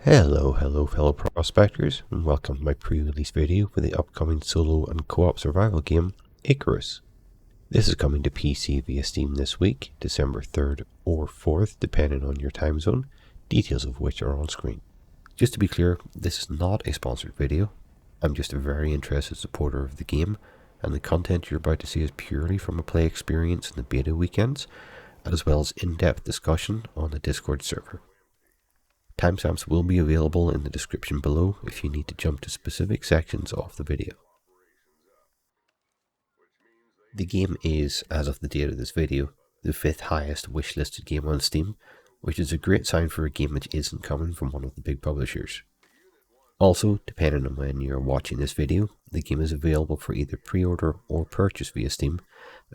Hello fellow prospectors, and welcome to my pre-release video for the upcoming solo and co-op survival game, Icarus. This is coming to PC via Steam this week, December 3rd or 4th, depending on your time zone, details of which are on screen. Just to be clear, this is not a sponsored video. I'm just a very interested supporter of the game, and the content you're about to see is purely from a play experience in the beta weekends, as well as in-depth discussion on the Discord server. Timestamps will be available in the description below if you need to jump to specific sections of the video. The game is, as of the date of this video, the 5th highest wishlisted game on Steam, which is a great sign for a game which isn't coming from one of the big publishers. Also, depending on when you're watching this video, the game is available for either pre-order or purchase via Steam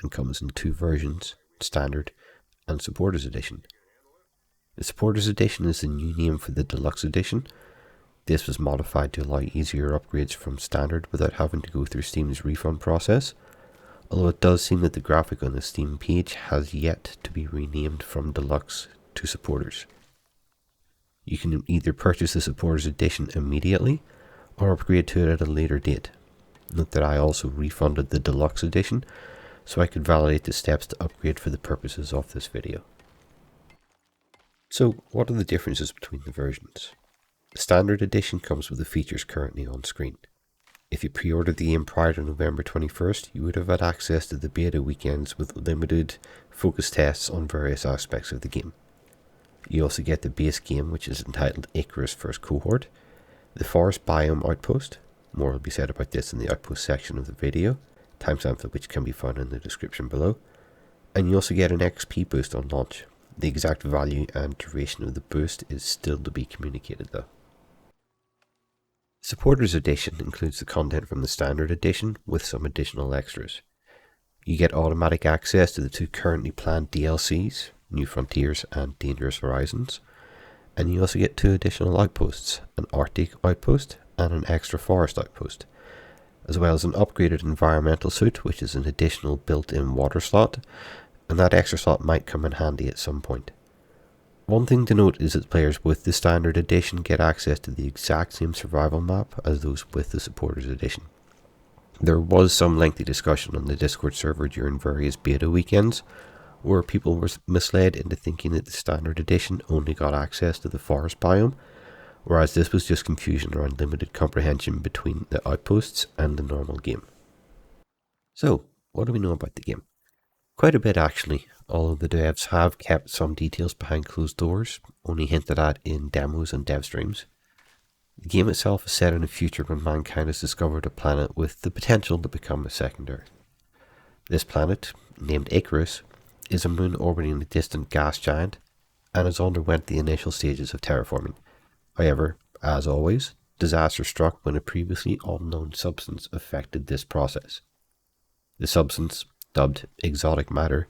and comes in 2 versions, Standard and Supporters Edition. The Supporters Edition is the new name for the Deluxe Edition. This was modified to allow easier upgrades from Standard without having to go through Steam's refund process, although it does seem that the graphic on the Steam page has yet to be renamed from Deluxe to Supporters. You can either purchase the Supporters Edition immediately or upgrade to it at a later date. Note that I also refunded the Deluxe Edition so I could validate the steps to upgrade for the purposes of this video. So, what are the differences between the versions? The Standard Edition comes with the features currently on screen. If you pre-ordered the game prior to November 21st, you would have had access to the beta weekends with limited focus tests on various aspects of the game. You also get the base game, which is entitled Icarus First Cohort, the Forest Biome Outpost, more will be said about this in the Outpost section of the video, timestamps of which can be found in the description below, and you also get an XP boost on launch. The exact value and duration of the boost is still to be communicated though. Supporters Edition includes the content from the Standard Edition with some additional extras. You get automatic access to the 2 currently planned DLCs, New Frontiers and Dangerous Horizons, and you also get 2 additional outposts, an Arctic outpost and an extra forest outpost, as well as an upgraded environmental suit, which is an additional built-in water slot, and that extra slot might come in handy at some point. One thing to note is that players with the Standard Edition get access to the exact same survival map as those with the Supporters Edition. There was some lengthy discussion on the Discord server during various beta weekends, where people were misled into thinking that the Standard Edition only got access to the forest biome, whereas this was just confusion around limited comprehension between the outposts and the normal game. So, what do we know about the game? Quite a bit actually, although the devs have kept some details behind closed doors, only hinted at in demos and dev streams. The game itself is set in a future when mankind has discovered a planet with the potential to become a second Earth. This planet, named Icarus, is a moon orbiting a distant gas giant and has underwent the initial stages of terraforming. However, as always, disaster struck when a previously unknown substance affected this process. The substance, dubbed exotic matter,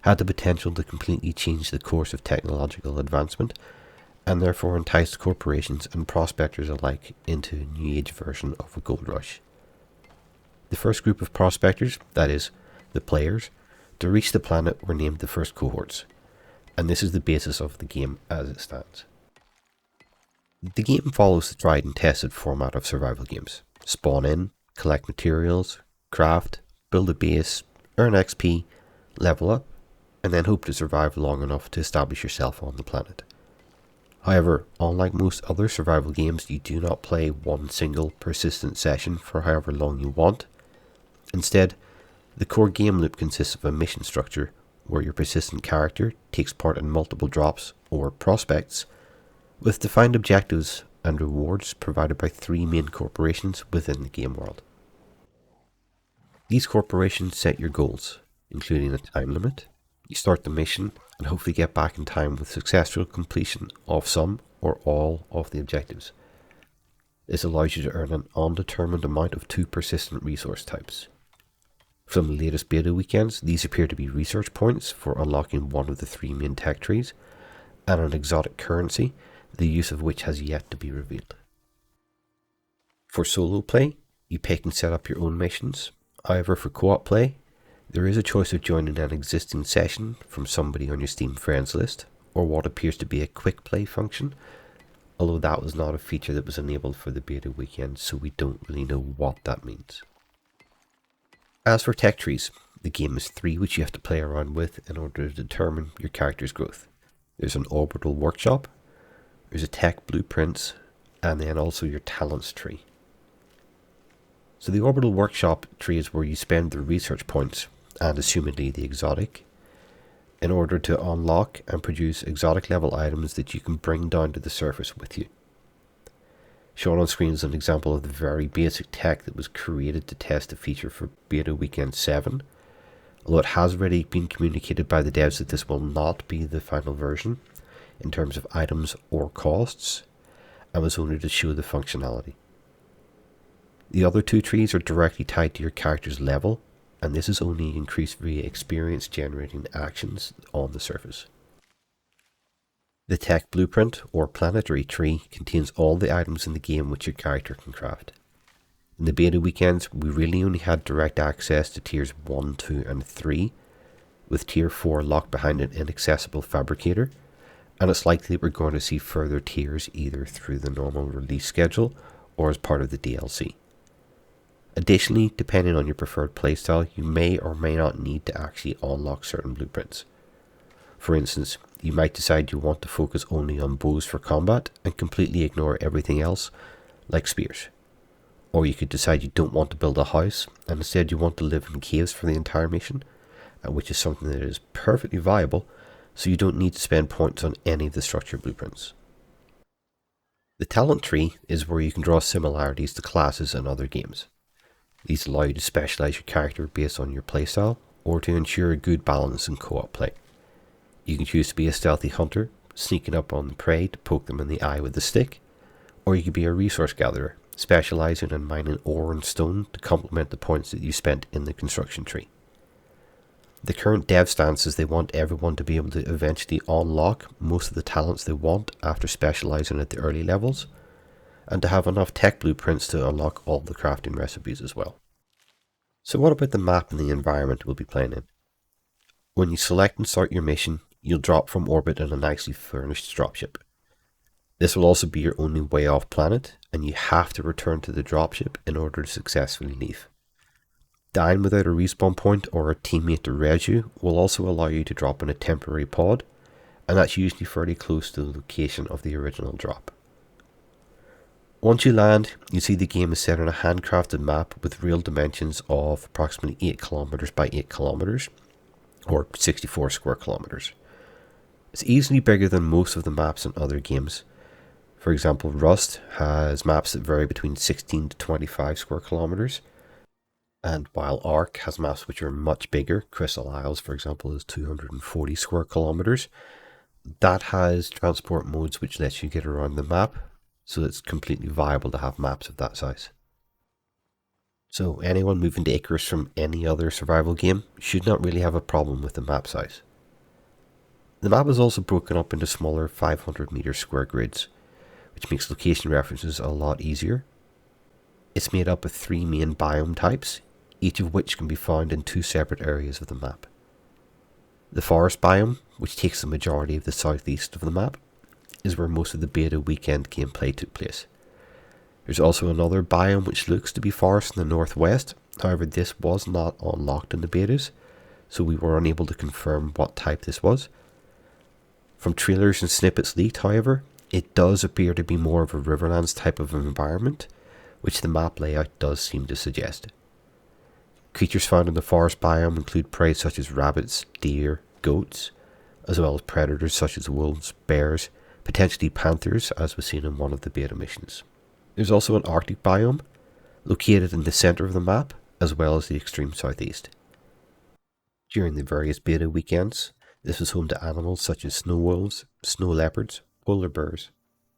had the potential to completely change the course of technological advancement and therefore enticed corporations and prospectors alike into a new age version of a gold rush. The first group of prospectors, that is, the players, to reach the planet were named the First Cohorts, and this is the basis of the game as it stands. The game follows the tried and tested format of survival games. Spawn in, collect materials, craft, build a base, earn XP, level up, and then hope to survive long enough to establish yourself on the planet. However, unlike most other survival games, you do not play one single persistent session for however long you want. Instead, the core game loop consists of a mission structure where your persistent character takes part in multiple drops, or prospects, with defined objectives and rewards provided by 3 main corporations within the game world. These corporations set your goals, including a time limit. You start the mission and hopefully get back in time with successful completion of some or all of the objectives. This allows you to earn an undetermined amount of 2 persistent resource types. From the latest beta weekends, these appear to be research points for unlocking one of the 3 main tech trees, and an exotic currency, the use of which has yet to be revealed. For solo play, you pick and set up your own missions. However, for co-op play, there is a choice of joining an existing session from somebody on your Steam friends list, or what appears to be a quick play function, although that was not a feature that was enabled for the beta weekend, so we don't really know what that means. As for tech trees, the game has 3 which you have to play around with in order to determine your character's growth. There's an orbital workshop, there's a tech blueprints, and then also your talents tree. So the orbital workshop tree is where you spend the research points, and assumedly the exotic, in order to unlock and produce exotic level items that you can bring down to the surface with you. Shown on screen is an example of the very basic tech that was created to test the feature for Beta Weekend 7, although it has already been communicated by the devs that this will not be the final version in terms of items or costs, and was only to show the functionality. The other 2 trees are directly tied to your character's level, and this is only increased via experience generating actions on the surface. The tech blueprint or planetary tree contains all the items in the game which your character can craft. In the beta weekends, we really only had direct access to tiers 1, 2 and 3, with tier 4 locked behind an inaccessible fabricator, and it's likely we're going to see further tiers either through the normal release schedule or as part of the DLC. Additionally, depending on your preferred playstyle, you may or may not need to actually unlock certain blueprints. For instance, you might decide you want to focus only on bows for combat and completely ignore everything else, like spears. Or you could decide you don't want to build a house, and instead you want to live in caves for the entire mission, which is something that is perfectly viable, so you don't need to spend points on any of the structure blueprints. The talent tree is where you can draw similarities to classes in other games. These allow you to specialize your character based on your playstyle, or to ensure a good balance in co-op play. You can choose to be a stealthy hunter, sneaking up on the prey to poke them in the eye with a stick, or you could be a resource gatherer, specializing in mining ore and stone to complement the points that you spent in the construction tree. The current dev stance is they want everyone to be able to eventually unlock most of the talents they want after specializing at the early levels, and to have enough tech blueprints to unlock all the crafting recipes as well. So what about the map and the environment we'll be playing in? When you select and start your mission, you'll drop from orbit in a nicely furnished dropship. This will also be your only way off planet, and you have to return to the dropship in order to successfully leave. Dying without a respawn point or a teammate to res you will also allow you to drop in a temporary pod, and that's usually fairly close to the location of the original drop. Once you land, you see the game is set on a handcrafted map with real dimensions of approximately 8 kilometers by 8 kilometers, or 64 square kilometers. It's easily bigger than most of the maps in other games. For example, Rust has maps that vary between 16 to 25 square kilometers, and while Ark has maps which are much bigger, Crystal Isles for example is 240 square kilometers, that has transport modes which lets you get around the map, so it's completely viable to have maps of that size. So anyone moving to Icarus from any other survival game should not really have a problem with the map size. The map is also broken up into smaller 500 meter square grids, which makes location references a lot easier. It's made up of 3 main biome types, each of which can be found in 2 separate areas of the map. The forest biome, which takes the majority of the southeast of the map, is where most of the beta weekend gameplay took place. There's also another biome which looks to be forest in the northwest, however this was not unlocked in the betas, so we were unable to confirm what type this was. From trailers and snippets leaked, however, it does appear to be more of a Riverlands type of environment, which the map layout does seem to suggest. Creatures found in the forest biome include prey such as rabbits, deer, goats, as well as predators such as wolves, bears, potentially panthers, as was seen in one of the beta missions. There's also an Arctic biome, located in the centre of the map, as well as the extreme southeast. During the various beta weekends, this was home to animals such as snow wolves, snow leopards, polar bears,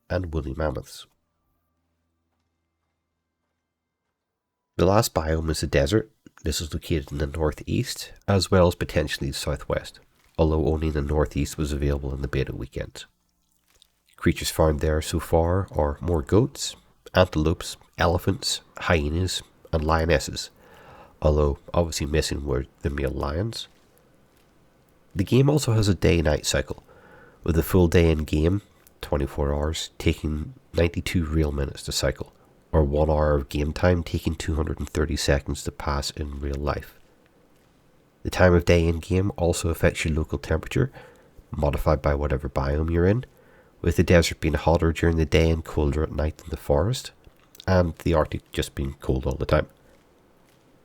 and woolly mammoths. The last biome is the desert. This is located in the northeast, as well as potentially the southwest, although only the northeast was available in the beta weekend. Creatures found there so far are more goats, antelopes, elephants, hyenas, and lionesses, although obviously missing were the male lions. The game also has a day-night cycle, with a full day in game 24 hours, taking 92 real minutes to cycle, or 1 hour of game time taking 230 seconds to pass in real life. The time of day in game also affects your local temperature, modified by whatever biome you're in, with the desert being hotter during the day and colder at night than the forest, and the Arctic just being cold all the time.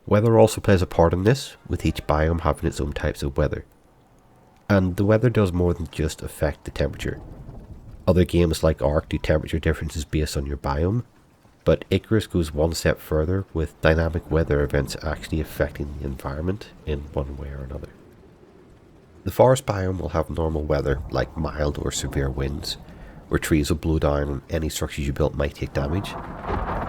Weather also plays a part in this, with each biome having its own types of weather. And the weather does more than just affect the temperature. Other games like Ark do temperature differences based on your biome, but Icarus goes one step further, with dynamic weather events actually affecting the environment in one way or another. The forest biome will have normal weather, like mild or severe winds, where trees will blow down and any structures you built might take damage,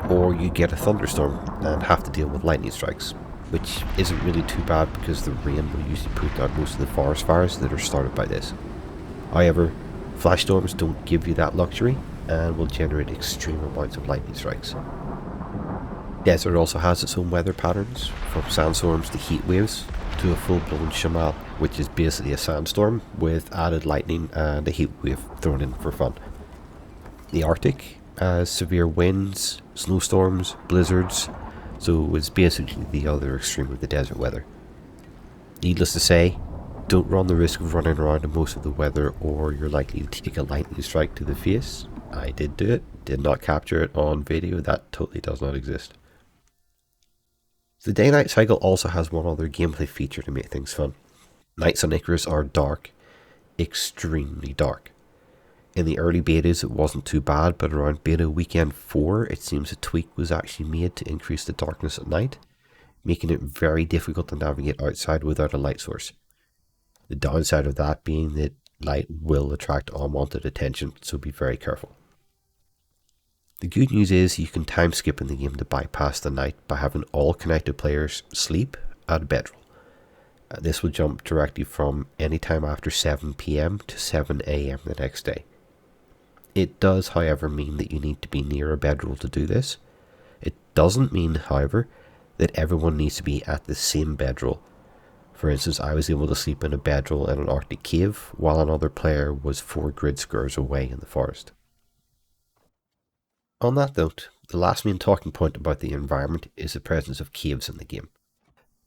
or you get a thunderstorm and have to deal with lightning strikes, which isn't really too bad because the rain will usually put out most of the forest fires that are started by this. However, flash storms don't give you that luxury and will generate extreme amounts of lightning strikes. Desert also has its own weather patterns, from sandstorms to heat waves to a full-blown shamal, which is basically a sandstorm with added lightning and a heat wave thrown in for fun. The Arctic has severe winds, snowstorms, blizzards, so it's basically the other extreme of the desert weather. Needless to say, don't run the risk of running around in most of the weather or you're likely to take a lightning strike to the face. I did do it, did not capture it on video, that totally does not exist. The day-night cycle also has one other gameplay feature to make things fun. Nights on Icarus are dark, extremely dark. In the early betas it wasn't too bad, but around beta weekend 4 it seems a tweak was actually made to increase the darkness at night, making it very difficult to navigate outside without a light source. The downside of that being that light will attract unwanted attention, so be very careful. The good news is you can time skip in the game to bypass the night by having all connected players sleep at a bedroll. This will jump directly from any time after 7 PM to 7 AM the next day. It does, however, mean that you need to be near a bedroll to do this. It doesn't mean, however, that everyone needs to be at the same bedroll. For instance, I was able to sleep in a bedroll in an Arctic cave, while another player was 4 grid squares away in the forest. On that note, the last main talking point about the environment is the presence of caves in the game.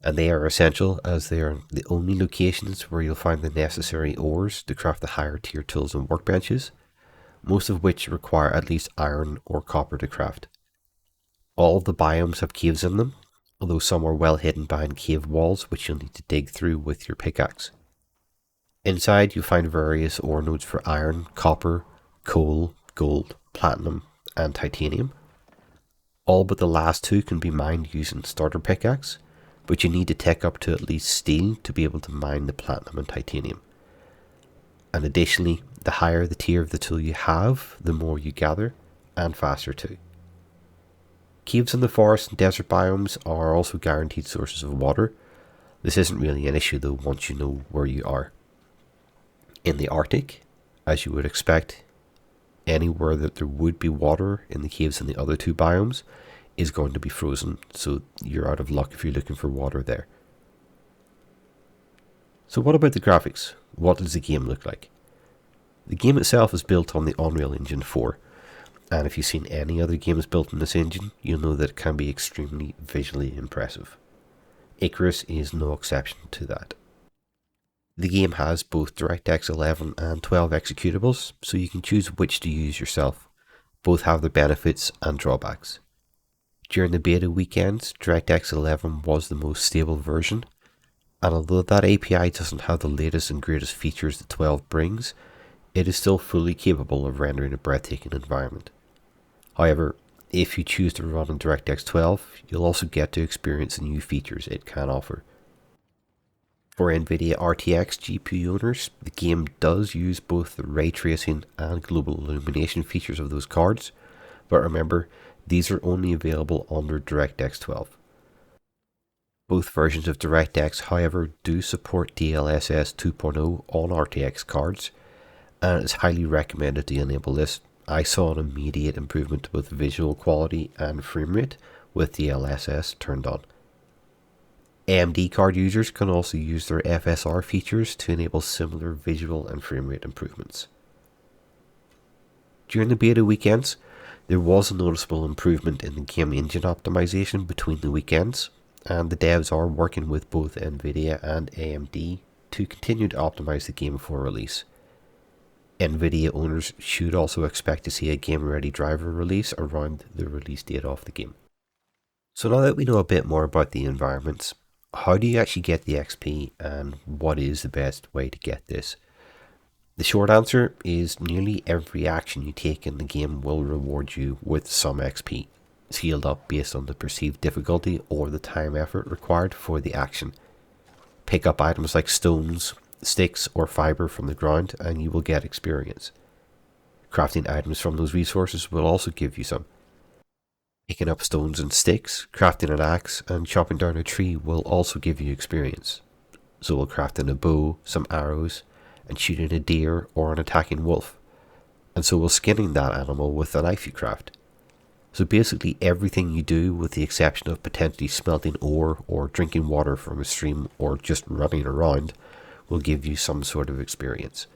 And they are essential as they are the only locations where you'll find the necessary ores to craft the higher tier tools and workbenches, most of which require at least iron or copper to craft. All of the biomes have caves in them, although some are well hidden behind cave walls which you'll need to dig through with your pickaxe. Inside you'll find various ore nodes for iron, copper, coal, gold, platinum, and titanium. All but the last two can be mined using starter pickaxe, but you need to tech up to at least steel to be able to mine the platinum and titanium. And additionally, the higher the tier of the tool you have, the more you gather, and faster too. Caves in the forest and desert biomes are also guaranteed sources of water. This isn't really an issue though once you know where you are. In the Arctic, as you would expect, anywhere that there would be water in the caves in the other two biomes is going to be frozen, so you're out of luck if you're looking for water there. So what about the graphics? What does the game look like? The game itself is built on the Unreal Engine 4, and if you've seen any other games built in this engine, you'll know that it can be extremely visually impressive. Icarus is no exception to that. The game has both DirectX 11 and 12 executables, so you can choose which to use yourself. Both have their benefits and drawbacks. During the beta weekends, DirectX 11 was the most stable version, and although that API doesn't have the latest and greatest features that 12 brings, it is still fully capable of rendering a breathtaking environment. However, if you choose to run on DirectX 12, you'll also get to experience the new features it can offer. For NVIDIA RTX GPU owners, the game does use both the ray tracing and global illumination features of those cards, but remember, these are only available under DirectX 12. Both versions of DirectX, however, do support DLSS 2.0 on RTX cards, and it's highly recommended to enable this. I saw an immediate improvement to both visual quality and frame rate with DLSS turned on. AMD card users can also use their FSR features to enable similar visual and frame rate improvements. During the beta weekends, there was a noticeable improvement in the game engine optimization between the weekends, and the devs are working with both Nvidia and AMD to continue to optimize the game for release. Nvidia owners should also expect to see a game-ready driver release around the release date of the game. So now that we know a bit more about the environments, how do you actually get the XP and what is the best way to get this? The short answer is nearly every action you take in the game will reward you with some XP, scaled up based on the perceived difficulty or the time effort required for the action. Pick up items like stones, sticks or fiber from the ground and you will get experience. Crafting items from those resources will also give you some. Picking up stones and sticks, crafting an axe and chopping down a tree will also give you experience. So will crafting a bow, some arrows, and shooting a deer or an attacking wolf. And so will skinning that animal with a knife you craft. So basically everything you do, with the exception of potentially smelting ore or drinking water from a stream or just running around, will give you some sort of experience.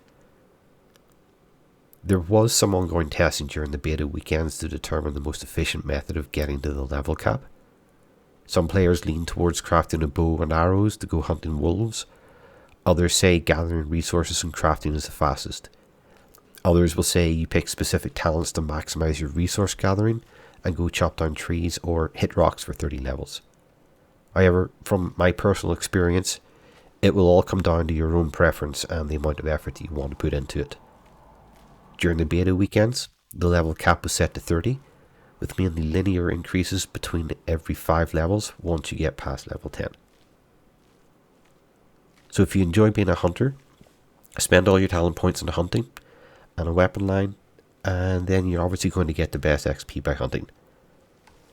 There was some ongoing testing during the beta weekends to determine the most efficient method of getting to the level cap. Some players lean towards crafting a bow and arrows to go hunting wolves. Others say gathering resources and crafting is the fastest. Others will say you pick specific talents to maximize your resource gathering and go chop down trees or hit rocks for 30 levels. However, from my personal experience, it will all come down to your own preference and the amount of effort that you want to put into it. During the beta weekends, the level cap was set to 30, with mainly linear increases between every 5 levels once you get past level 10. So if you enjoy being a hunter, spend all your talent points into hunting and a weapon line, and then you're obviously going to get the best XP by hunting.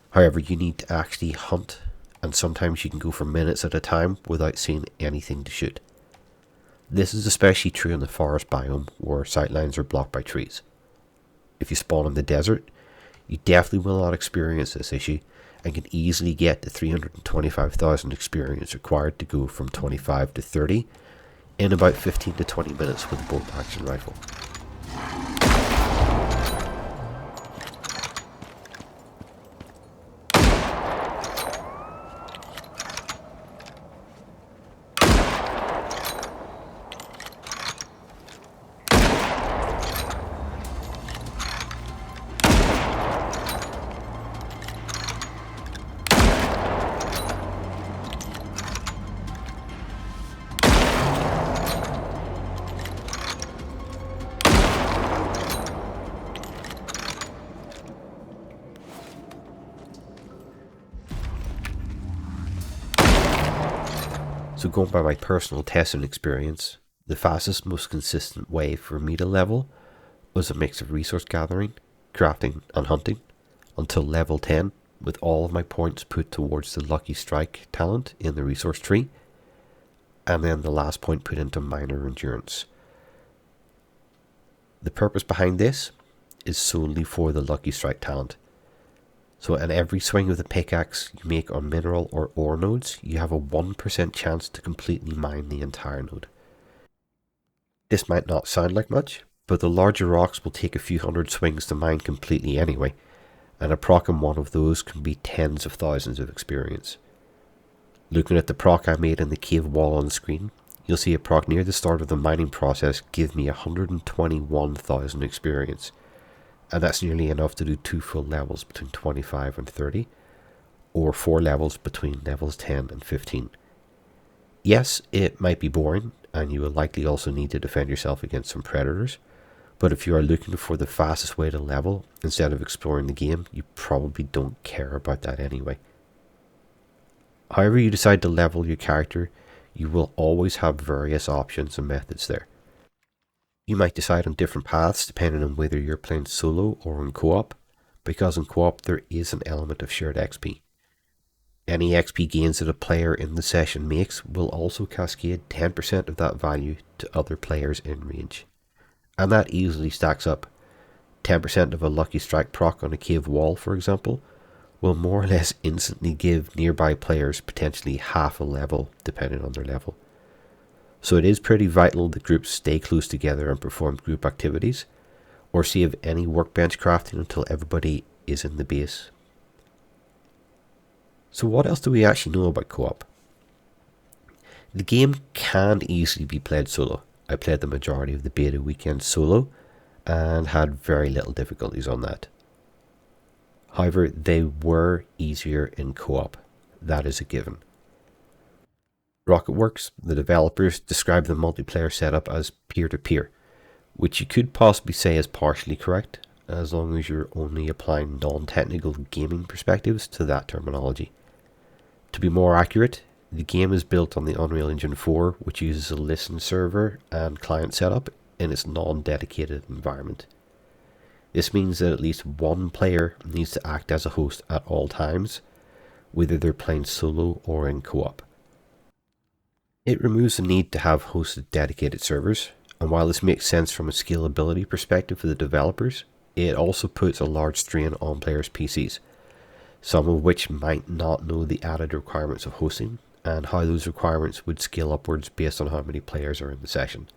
However, you need to actually hunt, and sometimes you can go for minutes at a time without seeing anything to shoot. This is especially true in the forest biome where sightlines are blocked by trees. If you spawn in the desert, you definitely will not experience this issue and can easily get the 325,000 experience required to go from 25 to 30 in about 15 to 20 minutes with a bolt action rifle. So going by my personal testing experience, the fastest, most consistent way for me to level was a mix of resource gathering, crafting and hunting until level 10, with all of my points put towards the Lucky Strike talent in the resource tree, and then the last point put into minor endurance. The purpose behind this is solely for the Lucky Strike talent. So in every swing of the pickaxe you make on mineral or ore nodes, you have a 1% chance to completely mine the entire node. This might not sound like much, but the larger rocks will take a few hundred swings to mine completely anyway, and a proc in one of those can be tens of thousands of experience. Looking at the proc I made in the cave wall on the screen, you'll see a proc near the start of the mining process give me 121,000 experience. And that's nearly enough to do 2 full levels between 25 and 30, or 4 levels between levels 10 and 15. Yes, it might be boring, and you will likely also need to defend yourself against some predators, but if you are looking for the fastest way to level instead of exploring the game, you probably don't care about that anyway. However you decide to level your character, you will always have various options and methods there. You might decide on different paths depending on whether you're playing solo or in co-op, because in co-op there is an element of shared XP. Any XP gains that a player in the session makes will also cascade 10% of that value to other players in range. And that easily stacks up. 10% of a Lucky Strike proc on a cave wall, for example, will more or less instantly give nearby players potentially half a level depending on their level. So it is pretty vital that groups stay close together and perform group activities, or save any workbench crafting until everybody is in the base. So what else do we actually know about co-op? The game can easily be played solo. I played the majority of the beta weekend solo and had very little difficulties on that. However, they were easier in co-op. That is a given. Rocketworks, the developers, describe the multiplayer setup as peer-to-peer, which you could possibly say is partially correct, as long as you're only applying non-technical gaming perspectives to that terminology. To be more accurate, the game is built on the Unreal Engine 4, which uses a listen server and client setup in its non-dedicated environment. This means that at least one player needs to act as a host at all times, whether they're playing solo or in co-op. It removes the need to have hosted dedicated servers, and while this makes sense from a scalability perspective for the developers, it also puts a large strain on players' PCs, some of which might not know the added requirements of hosting and how those requirements would scale upwards based on how many players are in the session.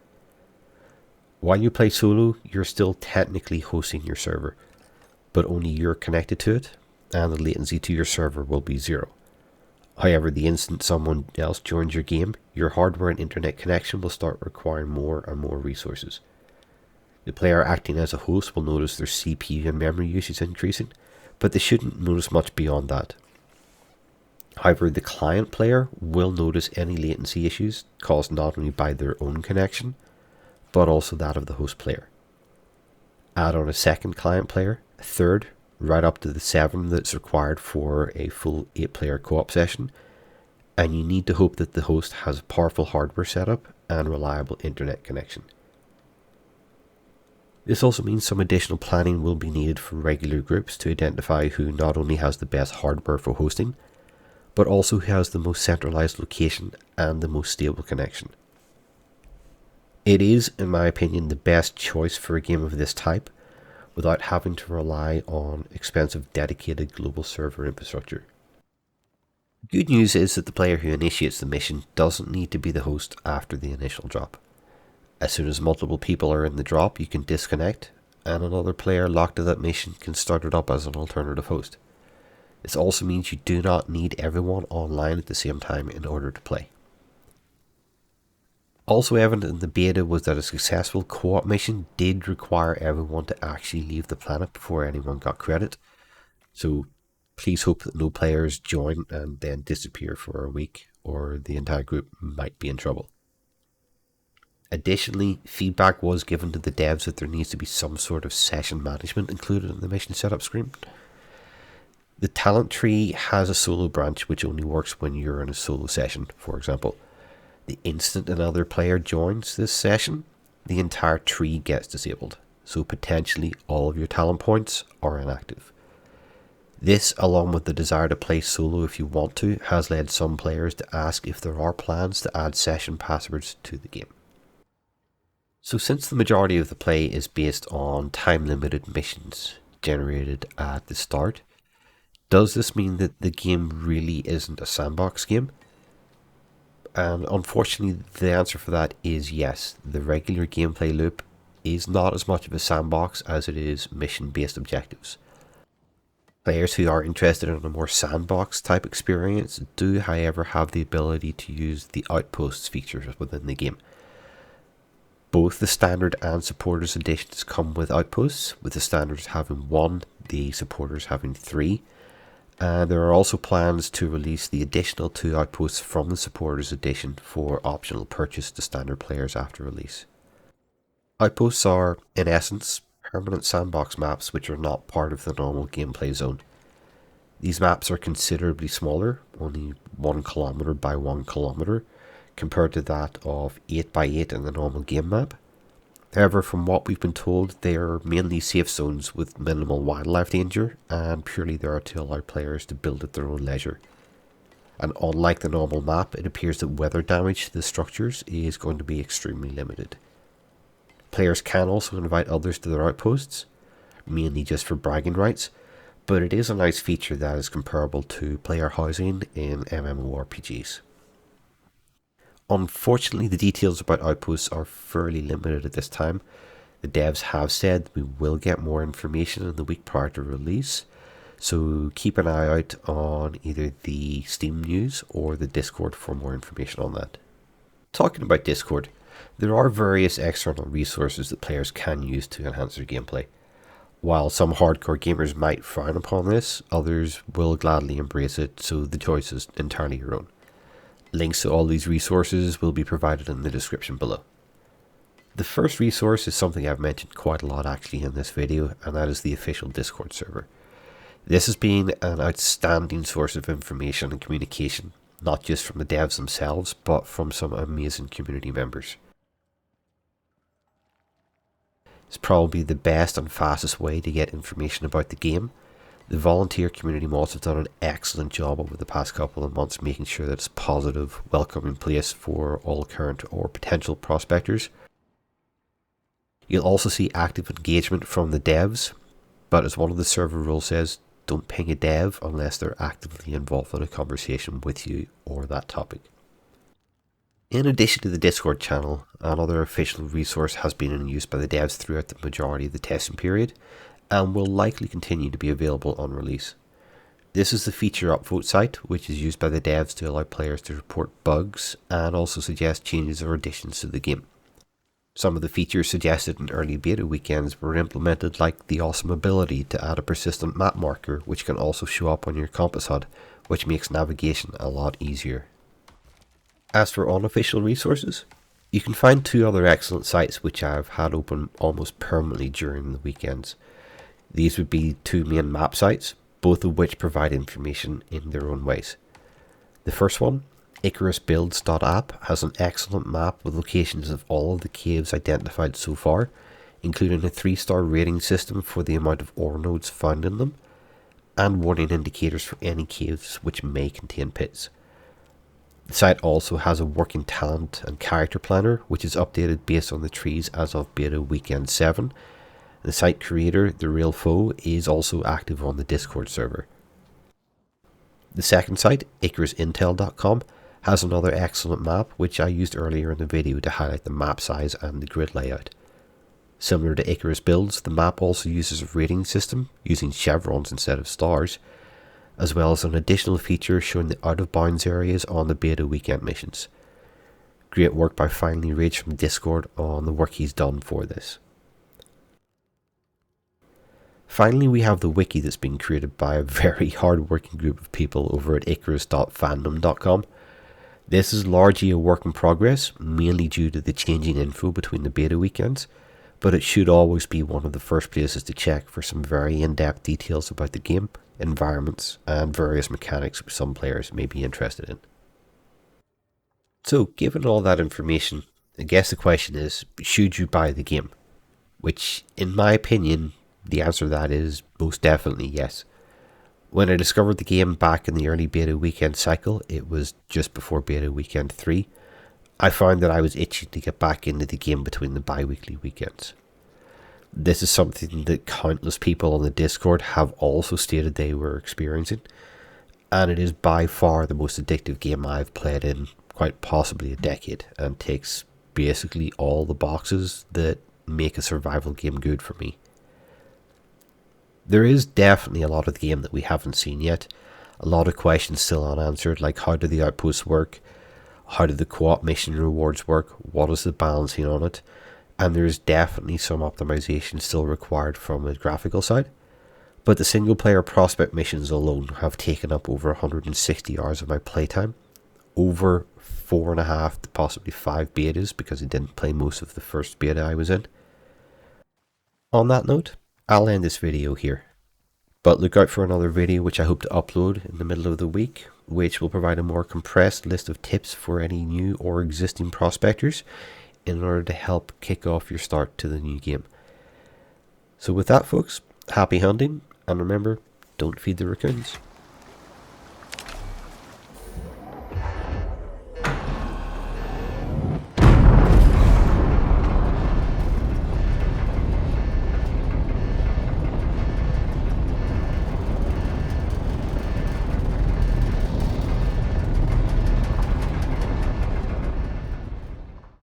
While you play solo, you're still technically hosting your server, but only you're connected to it, and the latency to your server will be 0. However, the instant someone else joins your game, your hardware and internet connection will start requiring more and more resources. The player acting as a host will notice their CPU and memory usage increasing, but they shouldn't notice much beyond that. However, the client player will notice any latency issues caused not only by their own connection, but also that of the host player. Add on a second client player, a third, right up to the 7 that's required for a full 8-player co-op session, and you need to hope that the host has a powerful hardware setup and reliable internet connection. This also means some additional planning will be needed for regular groups to identify who not only has the best hardware for hosting, but also who has the most centralized location and the most stable connection. It is, in my opinion, the best choice for a game of this type, without having to rely on expensive dedicated global server infrastructure. Good news is that the player who initiates the mission doesn't need to be the host after the initial drop. As soon as multiple people are in the drop, you can disconnect, and another player locked to that mission can start it up as an alternative host. This also means you do not need everyone online at the same time in order to play. Also evident in the beta was that a successful co-op mission did require everyone to actually leave the planet before anyone got credit, so please hope that no players join and then disappear for a week, or the entire group might be in trouble. Additionally, feedback was given to the devs that there needs to be some sort of session management included in the mission setup screen. The talent tree has a solo branch which only works when you're in a solo session, for example. The instant another player joins this session, the entire tree gets disabled, so potentially all of your talent points are inactive. This, along with the desire to play solo if you want to, has led some players to ask if there are plans to add session passwords to the game. So since the majority of the play is based on time-limited missions generated at the start, does this mean that the game really isn't a sandbox game? And unfortunately, the answer for that is yes. The regular gameplay loop is not as much of a sandbox as it is mission-based objectives. Players who are interested in a more sandbox type experience do, however, have the ability to use the Outposts features within the game. Both the standard and supporters editions come with Outposts, with the standards having 1, the supporters having 3. There are also plans to release the additional 2 outposts from the Supporters Edition for optional purchase to standard players after release. Outposts are, in essence, permanent sandbox maps which are not part of the normal gameplay zone. These maps are considerably smaller, only 1 kilometer by 1 kilometer, compared to that of 8 by 8 in the normal game map. However, from what we've been told, they are mainly safe zones with minimal wildlife danger and purely there to allow players to build at their own leisure. And unlike the normal map, it appears that weather damage to the structures is going to be extremely limited. Players can also invite others to their outposts, mainly just for bragging rights, but it is a nice feature that is comparable to player housing in MMORPGs. Unfortunately, the details about outposts are fairly limited at this time. The devs have said we will get more information in the week prior to release, so keep an eye out on either the Steam news or the Discord for more information on that. Talking about Discord, there are various external resources that players can use to enhance their gameplay. While some hardcore gamers might frown upon this, others will gladly embrace it, so the choice is entirely your own. Links to all these resources will be provided in the description below. The first resource is something I've mentioned quite a lot actually in this video, and that is the official Discord server. This has been an outstanding source of information and communication, not just from the devs themselves, but from some amazing community members. It's probably the best and fastest way to get information about the game. The volunteer community mods have done an excellent job over the past couple of months making sure that it's a positive, welcoming place for all current or potential prospectors. You'll also see active engagement from the devs, but as one of the server rules says, don't ping a dev unless they're actively involved in a conversation with you or that topic. In addition to the Discord channel, another official resource has been in use by the devs throughout the majority of the testing period, and will likely continue to be available on release. This is the feature upvote site, which is used by the devs to allow players to report bugs and also suggest changes or additions to the game. Some of the features suggested in early beta weekends were implemented, like the awesome ability to add a persistent map marker which can also show up on your compass HUD, which makes navigation a lot easier. As for unofficial resources, you can find two other excellent sites which I've had open almost permanently during the weekends. These would be two main map sites, both of which provide information in their own ways. The first one, IcarusBuilds.app, has an excellent map with locations of all of the caves identified so far, including a 3-star rating system for the amount of ore nodes found in them, and warning indicators for any caves which may contain pits. The site also has a working talent and character planner, which is updated based on the trees as of beta weekend 7. The site creator, The Real Foe, is also active on the Discord server. The second site, IcarusIntel.com, has another excellent map which I used earlier in the video to highlight the map size and the grid layout. Similar to Icarus Builds, the map also uses a rating system using chevrons instead of stars, as well as an additional feature showing the out of bounds areas on the beta weekend missions. Great work by Finally Rage from Discord on the work he's done for this. Finally, we have the wiki that's been created by a very hard-working group of people over at Icarus.fandom.com. This is largely a work in progress, mainly due to the changing info between the beta weekends, but it should always be one of the first places to check for some very in-depth details about the game, environments, and various mechanics which some players may be interested in. So, given all that information, I guess the question is, should you buy the game? Which, in my opinion, the answer to that is most definitely yes. When I discovered the game back in the early beta weekend cycle, it was just before beta weekend 3, I found that I was itching to get back into the game between the bi-weekly weekends. This is something that countless people on the Discord have also stated they were experiencing, and it is by far the most addictive game I've played in quite possibly a decade, and takes basically all the boxes that make a survival game good for me. There is definitely a lot of the game that we haven't seen yet, a lot of questions still unanswered, like how do the outposts work, how do the co-op mission rewards work, what is the balancing on it, and there is definitely some optimization still required from a graphical side. But the single player prospect missions alone have taken up over 160 hours of my playtime, over 4.5 to possibly 5 betas because I didn't play most of the first beta I was in. On that note, I'll end this video here, but look out for another video which I hope to upload in the middle of the week, which will provide a more compressed list of tips for any new or existing prospectors in order to help kick off your start to the new game. So with that folks, happy hunting, and remember, don't feed the raccoons.